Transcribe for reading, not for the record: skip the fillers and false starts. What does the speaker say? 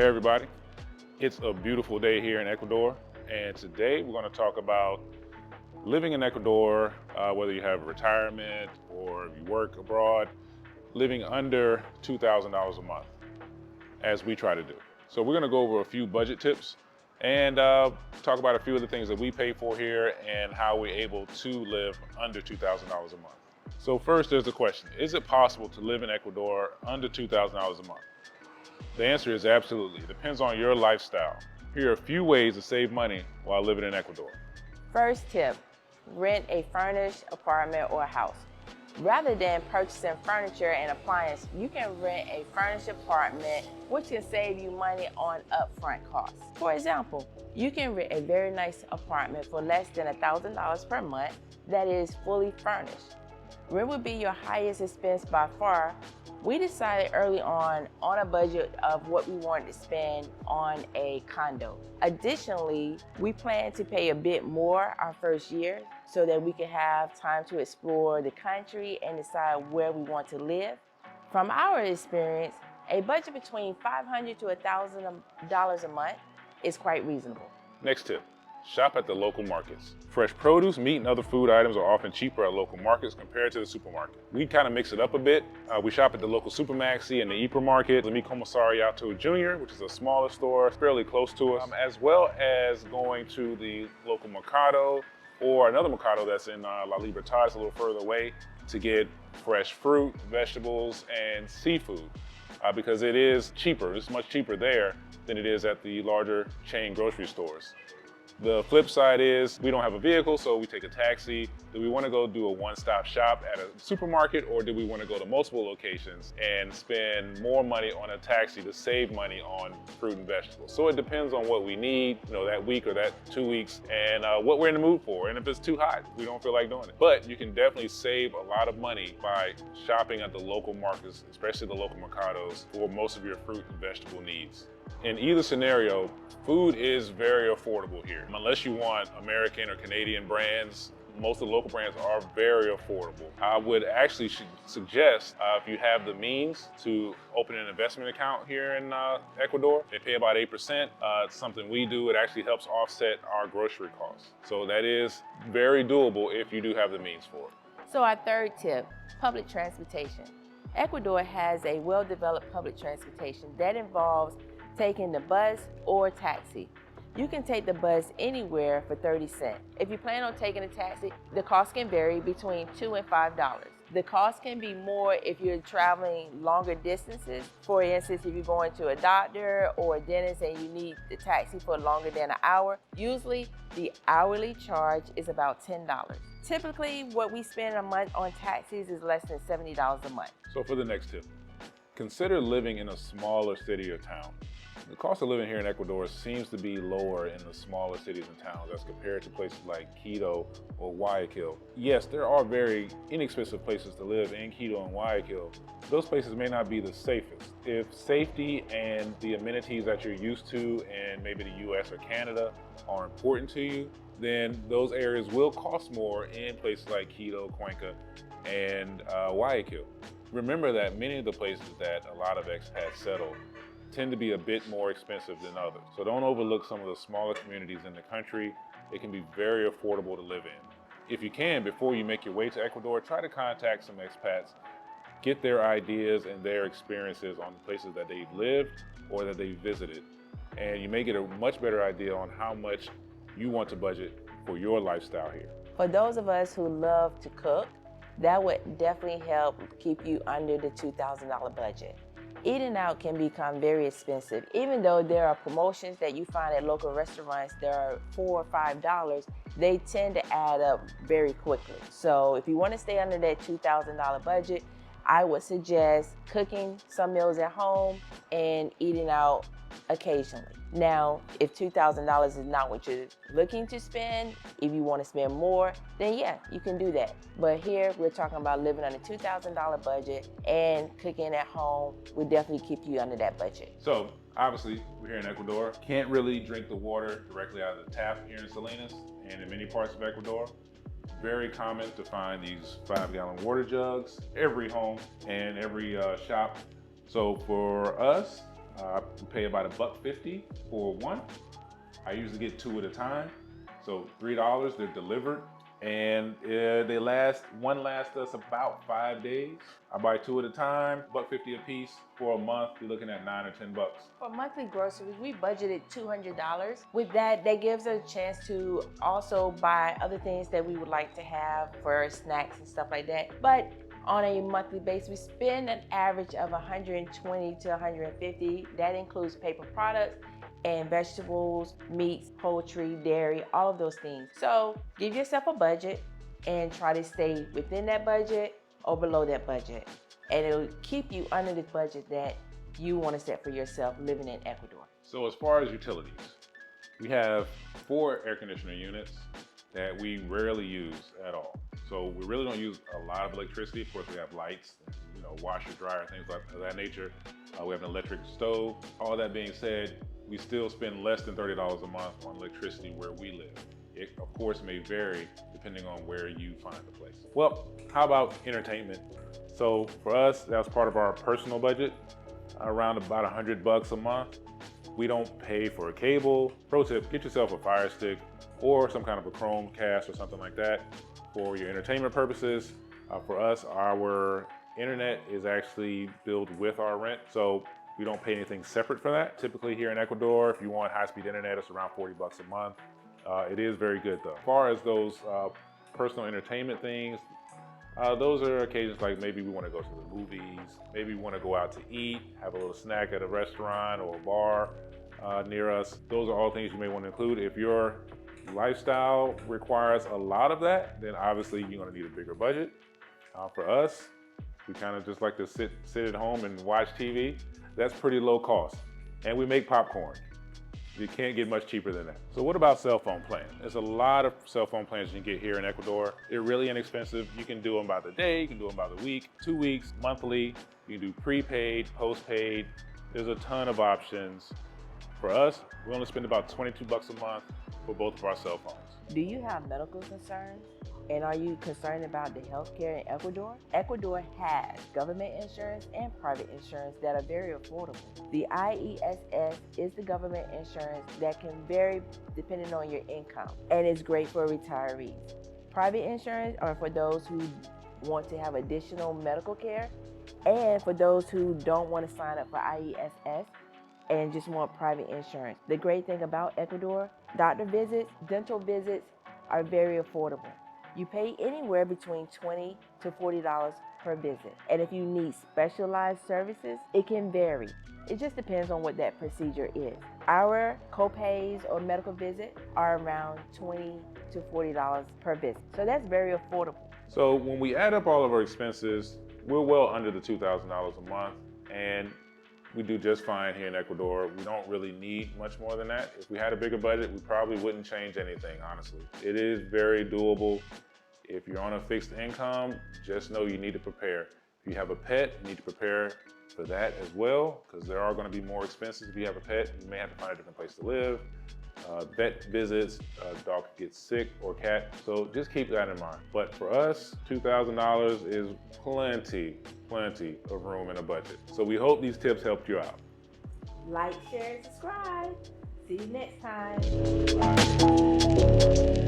everybody. It's a beautiful day here in Ecuador, and today we're going to talk about living in Ecuador, whether you have retirement or you work abroad, living under $2,000 a month, as we try to do. So we're going to go over a few budget tips and talk about a few of the things that we pay for here and how we're able to live under $2,000 a month. So first, there's the question, is it possible to live in Ecuador under $2,000 a month? The answer is absolutely. It depends on your lifestyle. Here are a few ways to save money while living in Ecuador. First tip, rent a furnished apartment or house. Rather than purchasing furniture and appliances, you can rent a furnished apartment, which can save you money on upfront costs. For example, you can rent a very nice apartment for less than $1,000 per month that is fully furnished. Rent would be your highest expense by far. We decided early on a budget of what we wanted to spend on a condo. Additionally, we plan to pay a bit more our first year so that we can have time to explore the country and decide where we want to live. From our experience, a budget between $500 to $1,000 a month is quite reasonable. Next tip, shop at the local markets. Fresh produce, meat, and other food items are often cheaper at local markets compared to the supermarket. We kind of mix it up a bit. We shop at the local Supermaxi and the Ypres market, the Mi Commissariato Jr., which is a smaller store fairly close to us, as well as going to the local Mercado or another Mercado that's in La Libertad, a little further away, to get fresh fruit, vegetables, and seafood. Because it is cheaper. It's much cheaper there than it is at the larger chain grocery stores. The flip side is we don't have a vehicle, so we take a taxi. Do we want to go do a one-stop shop at a supermarket, or do we want to go to multiple locations and spend more money on a taxi to save money on fruit and vegetables? So it depends on what we need, that week or that 2 weeks, and what we're in the mood for. And if it's too hot, we don't feel like doing it. But you can definitely save a lot of money by shopping at the local markets, especially the local Mercados, for most of your fruit and vegetable needs. In either scenario, food is very affordable here. Unless you want American or Canadian brands, most of the local brands are very affordable. I would actually suggest, if you have the means, to open an investment account here in Ecuador. They pay about 8%. It's something we do. It actually helps offset our grocery costs. So that is very doable if you do have the means for it. So our third tip, public transportation. Ecuador has a well-developed public transportation that involves taking the bus or taxi. You can take the bus anywhere for 30 cents. If you plan on taking a taxi, the cost can vary between $2 and $5. The cost can be more if you're traveling longer distances. For instance, if you're going to a doctor or a dentist and you need the taxi for longer than an hour, usually the hourly charge is about $10. Typically, what we spend a month on taxis is less than $70 a month. So for the next tip, consider living in a smaller city or town. The cost of living here in Ecuador seems to be lower in the smaller cities and towns as compared to places like Quito or Guayaquil. Yes, there are very inexpensive places to live in Quito and Guayaquil. Those places may not be the safest. If safety and the amenities that you're used to in maybe the US or Canada are important to you, then those areas will cost more in places like Quito, Cuenca, and Guayaquil. Remember that many of the places that a lot of expats settle tend to be a bit more expensive than others. So don't overlook some of the smaller communities in the country. It can be very affordable to live in. If you can, before you make your way to Ecuador, try to contact some expats, get their ideas and their experiences on the places that they've lived or that they've visited. And you may get a much better idea on how much you want to budget for your lifestyle here. For those of us who love to cook, that would definitely help keep you under the $2,000 budget. Eating out can become very expensive. Even though there are promotions that you find at local restaurants that are $4 or $5, they tend to add up very quickly. So if you want to stay under that $2,000 budget, I would suggest cooking some meals at home and eating out occasionally. Now, if $2,000 is not what you're looking to spend, if you want to spend more, then yeah, you can do that. But here we're talking about living on a $2,000 budget, and cooking at home would definitely keep you under that budget. So obviously, we're here in Ecuador. Can't really drink the water directly out of the tap here in Salinas and in many parts of Ecuador. Very common to find these 5-gallon water jugs every home and every shop. So for us, I pay about $1.50 for one. I usually get 2 at a time. So $3, they're delivered. And one lasts us about 5 days. I buy 2 at a time, $1.50 a piece. For a month, you're looking at $9 or $10. For monthly groceries, we budgeted $200. With that, that gives us a chance to also buy other things that we would like to have for snacks and stuff like that. But on a monthly basis, we spend an average of $120 to $150. That includes paper products and vegetables, meats, poultry, dairy, all of those things. So give yourself a budget and try to stay within that budget or below that budget. And it'll keep you under the budget that you want to set for yourself living in Ecuador. So as far as utilities, we have 4 air conditioner units that we rarely use at all. So we really don't use a lot of electricity. Of course, we have lights, washer, dryer, things like that nature. We have an electric stove. All that being said, we still spend less than $30 a month on electricity where we live. It, of course, may vary depending on where you find the place. Well, how about entertainment? So for us, that was part of our personal budget, around about $100 a month. We don't pay for a cable. Pro tip, get yourself a Fire Stick or some kind of a Chromecast or something like that for your entertainment purposes. For us, our internet is actually billed with our rent, so we don't pay anything separate for that. Typically here in Ecuador, if you want high-speed internet, it's around $40 a month. It is very good though. As far as those personal entertainment things, those are occasions like maybe we want to go to the movies, maybe we want to go out to eat, have a little snack at a restaurant or a bar near us. Those are all things you may want to include. If your lifestyle requires a lot of that, then obviously you're going to need a bigger budget. For us, we kind of just like to sit at home and watch TV. That's pretty low cost. And we make popcorn. You can't get much cheaper than that. So what about cell phone plans? There's a lot of cell phone plans you can get here in Ecuador. They're really inexpensive. You can do them by the day, you can do them by the week, 2 weeks, monthly. You can do prepaid, postpaid. There's a ton of options. For us, we only spend about $22 a month for both of our cell phones. Do you have medical concerns? And are you concerned about the healthcare in Ecuador? Ecuador has government insurance and private insurance that are very affordable. The IESS is the government insurance that can vary depending on your income, and it's great for retirees. Private insurance are for those who want to have additional medical care, and for those who don't want to sign up for IESS and just want private insurance. The great thing about Ecuador, doctor visits, dental visits are very affordable. You pay anywhere between $20 to $40 per visit. And if you need specialized services, it can vary. It just depends on what that procedure is. Our copays or medical visit are around $20 to $40 per visit. So that's very affordable. So when we add up all of our expenses, we're well under the $2,000 a month, and we do just fine here in Ecuador. We don't really need much more than that. If we had a bigger budget, we probably wouldn't change anything, honestly. It is very doable. If you're on a fixed income, just know you need to prepare. If you have a pet, you need to prepare for that as well, because there are going to be more expenses if you have a pet. You may have to find a different place to live. Vet visits, dog gets sick or cat. So just keep that in mind. But for us, $2,000 is plenty of room in a budget. So we hope these tips helped you out. Like, share, and subscribe. See you next time. Bye.